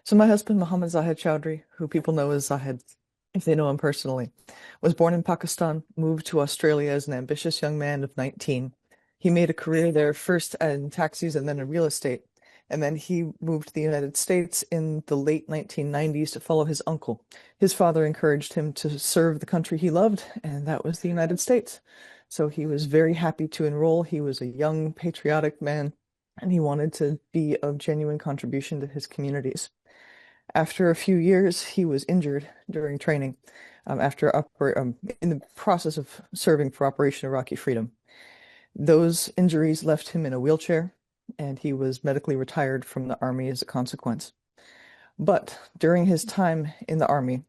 So my husband, Mohammed Zahid Chaudhry, who people know as Zahid, if they know him personally, was born in Pakistan, moved to Australia as an ambitious young man of 19. He made a career there first in taxis and then in real estate. And then he moved to the United States in the late 1990s to follow his uncle. His father encouraged him to serve the country he loved, and that was the United States. So he was very happy to enroll. He was a young, patriotic man, and he wanted to be of genuine contribution to his communities. After a few years, he was injured during training in the process of serving for Operation Iraqi Freedom. Those injuries left him in a wheelchair, and he was medically retired from the Army as a consequence. But during his time in the Army,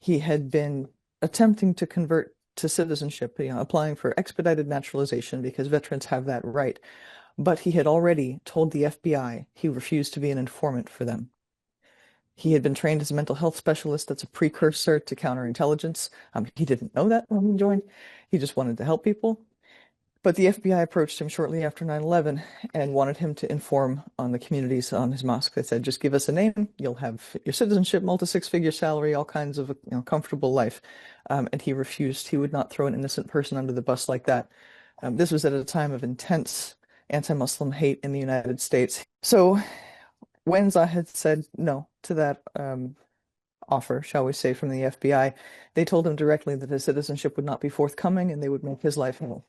he had been attempting to convert to citizenship, applying for expedited naturalization because veterans have that right. But he had already told the FBI he refused to be an informant for them. He had been trained as a mental health specialist. That's a precursor to counterintelligence. He didn't know that when he joined. He just wanted to help people. But the FBI approached him shortly after 9/11 and wanted him to inform on the communities on his mosque. They said, just give us a name, you'll have your citizenship, multi-six-figure salary, all kinds of comfortable life. And he refused. He would not throw an innocent person under the bus like that. This was at a time of intense anti-Muslim hate in the United States. So when Zahid said no to that offer, shall we say, from the FBI, they told him directly that his citizenship would not be forthcoming and they would make his life hell.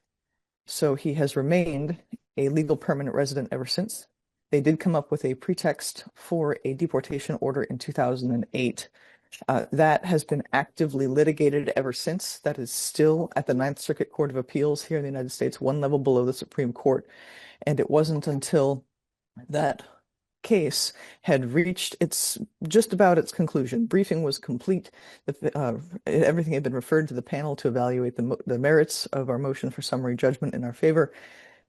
So he has remained a legal permanent resident ever since. They did come up with a pretext for a deportation order in 2008. That has been actively litigated ever since. That is still at the Ninth Circuit Court of Appeals here in the United States, one level below the Supreme Court. And it wasn't until that case had reached just about its conclusion. Briefing was complete. Everything had been referred to the panel to evaluate the merits of our motion for summary judgment in our favor.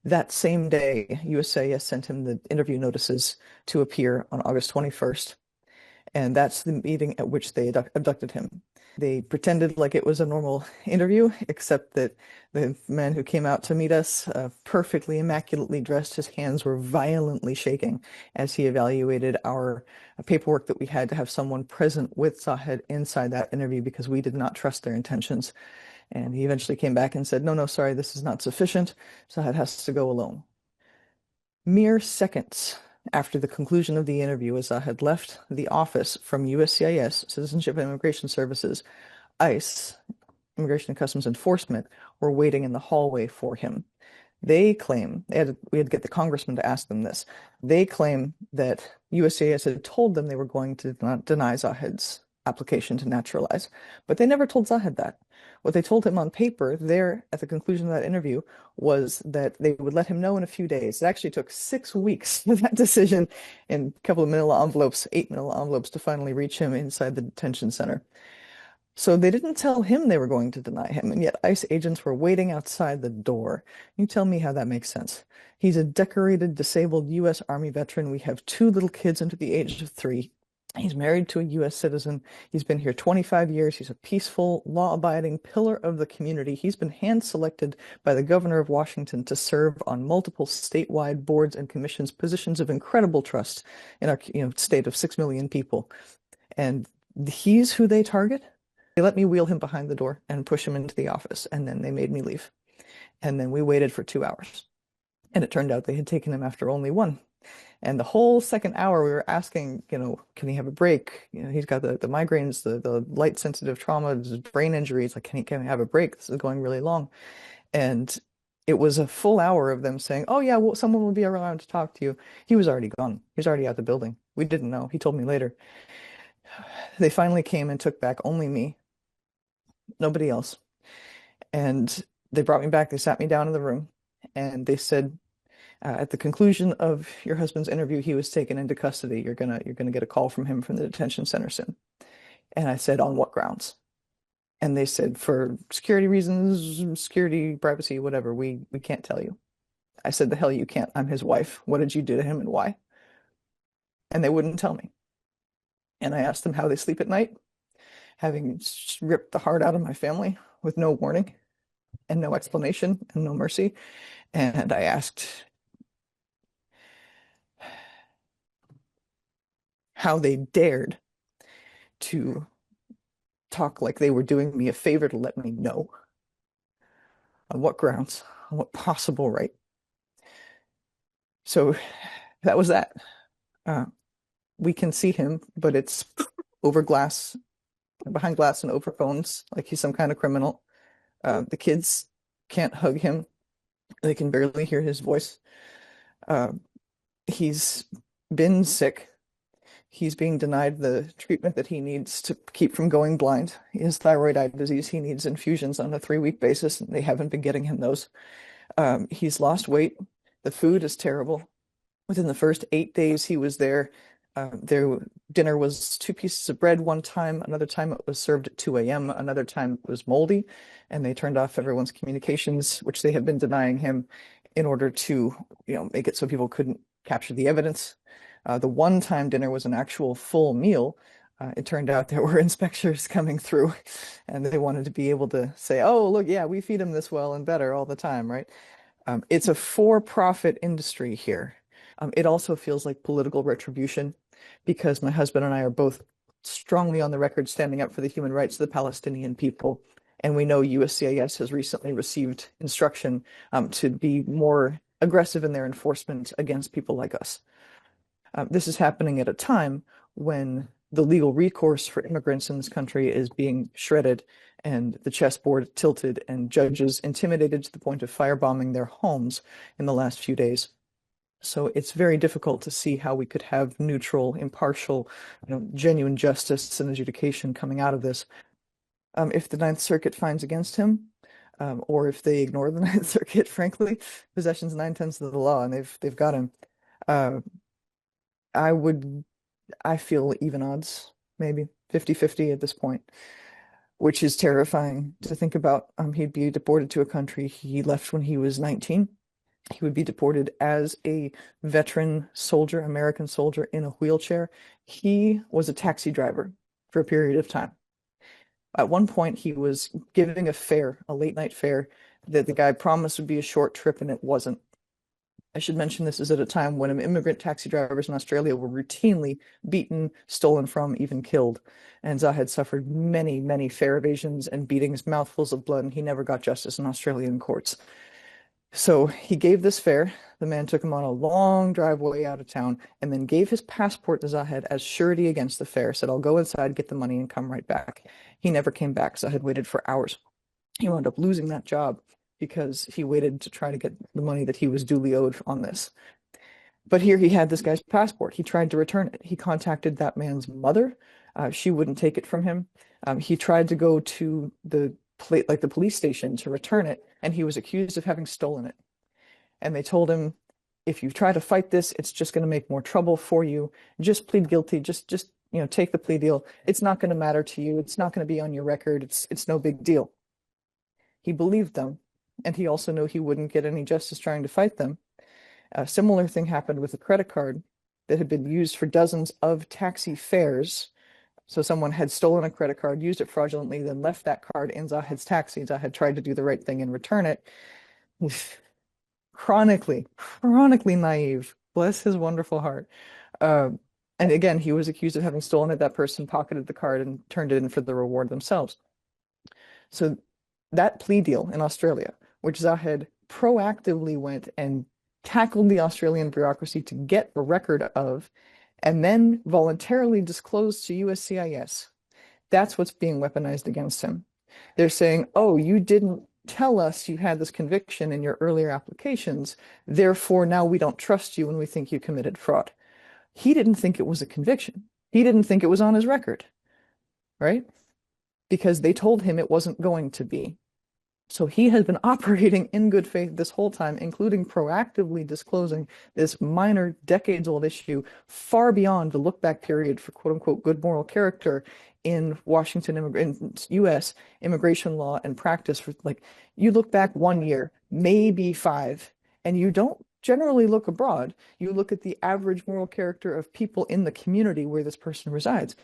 That same day, USCIS sent him the interview notices to appear on August 21st. And that's the meeting at which they abducted him. They pretended like it was a normal interview, except that the man who came out to meet us, perfectly immaculately dressed, his hands were violently shaking as he evaluated our paperwork that we had to have someone present with Zahid inside that interview because we did not trust their intentions. And he eventually came back and said, no, sorry, this is not sufficient. Zahid has to go alone. Mere seconds after the conclusion of the interview, as I had left the office from USCIS, Citizenship and Immigration Services, ICE, Immigration and Customs Enforcement, were waiting in the hallway for him. They claim, we had to get the congressman to ask them this, they claim that USCIS had told them they were going to not deny Zahid's application to naturalize, but they never told Zahid that. What they told him on paper there at the conclusion of that interview was that they would let him know in a few days. It actually took 6 weeks for that decision in a couple of manila envelopes, 8 manila envelopes to finally reach him inside the detention center. So they didn't tell him they were going to deny him, and yet ICE agents were waiting outside the door. You tell me how that makes sense. He's a decorated, disabled U.S. Army veteran. We have 2 little kids under the age of 3. He's married to a U.S. citizen. He's been here 25 years. He's a peaceful, law-abiding pillar of the community. He's been hand-selected by the governor of Washington to serve on multiple statewide boards and commissions, positions of incredible trust in our state of 6 million people. And he's who they target. They let me wheel him behind the door and push him into the office, and then they made me leave. And then we waited for 2 hours. And it turned out they had taken him after only 1. And the whole second hour, we were asking, can he have a break? He's got the migraines, the light sensitive trauma, brain injuries. Like, can he have a break? This is going really long. And it was a full hour of them saying, oh, yeah, well, someone will be around to talk to you. He was already gone. He was already out the building. We didn't know. He told me later. They finally came and took back only me, nobody else. And they brought me back. They sat me down in the room and they said, at the conclusion of your husband's interview, he was taken into custody. You're gonna get a call from him from the detention center soon. And I said, on what grounds? And they said, for security reasons, security, privacy, whatever, we can't tell you. I said, the hell you can't. I'm his wife. What did you do to him and why? And they wouldn't tell me. And I asked them how they sleep at night, having ripped the heart out of my family with no warning and no explanation and no mercy. And I asked, how they dared to talk like they were doing me a favor to let me know. On what grounds? On what possible right? So that was that. Uh, we can see him, but it's over glass, behind glass and over phones, like he's some kind of criminal. The kids can't hug him. They can barely hear his voice. Uh, he's been sick. He's being denied the treatment that he needs to keep from going blind. He has thyroid eye disease. He needs infusions on a 3-week basis, and they haven't been getting him those. He's lost weight. The food is terrible. Within the first 8 days he was there, their dinner was 2 pieces of bread one time, another time it was served at 2 a.m., another time it was moldy, and they turned off everyone's communications, which they had been denying him in order to, make it so people couldn't capture the evidence. The one-time dinner was an actual full meal. It turned out there were inspectors coming through, and they wanted to be able to say, "Oh, look, yeah, we feed him this well and better all the time," right? It's a for-profit industry here. It also feels like political retribution because my husband and I are both strongly on the record standing up for the human rights of the Palestinian people. And we know USCIS has recently received instruction to be more aggressive in their enforcement against people like us. This is happening at a time when the legal recourse for immigrants in this country is being shredded and the chessboard tilted and judges intimidated to the point of firebombing their homes in the last few days. So it's very difficult to see how we could have neutral, impartial, genuine justice and adjudication coming out of this. If the Ninth Circuit finds against him, or if they ignore the Ninth Circuit, frankly, possession's 9/10 of the law, and they've got him. Uh, I would, I feel even odds, maybe 50-50 at this point, which is terrifying to think about. He'd be deported to a country he left when he was 19. He would be deported as a veteran soldier, American soldier in a wheelchair. He was a taxi driver for a period of time. At one point, he was giving a fare, a late night fare, that the guy promised would be a short trip, and it wasn't. I should mention this is at a time when immigrant taxi drivers in Australia were routinely beaten, stolen from, even killed. And Zahid suffered many, many fare evasions and beatings, mouthfuls of blood, and he never got justice in Australian courts. So he gave this fare. The man took him on a long driveway out of town and then gave his passport to Zahid as surety against the fare, said, "I'll go inside, get the money, and come right back." He never came back. Zahid waited for hours. He wound up losing that job because he waited to try to get the money that he was duly owed on this. But here he had this guy's passport. He tried to return it. He contacted that man's mother. She wouldn't take it from him. He tried to go to the police station to return it, and he was accused of having stolen it. And they told him, "If you try to fight this, it's just going to make more trouble for you. Just plead guilty. Just take the plea deal. It's not going to matter to you. It's not going to be on your record. It's no big deal." He believed them, and he also knew he wouldn't get any justice trying to fight them. A similar thing happened with a credit card that had been used for dozens of taxi fares. So someone had stolen a credit card, used it fraudulently, then left that card in Zahid's taxi. Zahid tried to do the right thing and return it. Chronically naive. Bless his wonderful heart. Uh, and again, he was accused of having stolen it. That person pocketed the card and turned it in for the reward themselves. So that plea deal in Australia, which Zahid proactively went and tackled the Australian bureaucracy to get a record of, and then voluntarily disclosed to USCIS. That's what's being weaponized against him. They're saying, "Oh, you didn't tell us you had this conviction in your earlier applications, therefore now we don't trust you and we think you committed fraud." He didn't think it was a conviction. He didn't think it was on his record, right? Because they told him it wasn't going to be. So he has been operating in good faith this whole time, including proactively disclosing this minor, decades-old issue far beyond the look-back period for quote-unquote good moral character in in U.S. immigration law and practice. For you look back 1 year, maybe 5, and you don't generally look abroad. You look at the average moral character of people in the community where this person resides.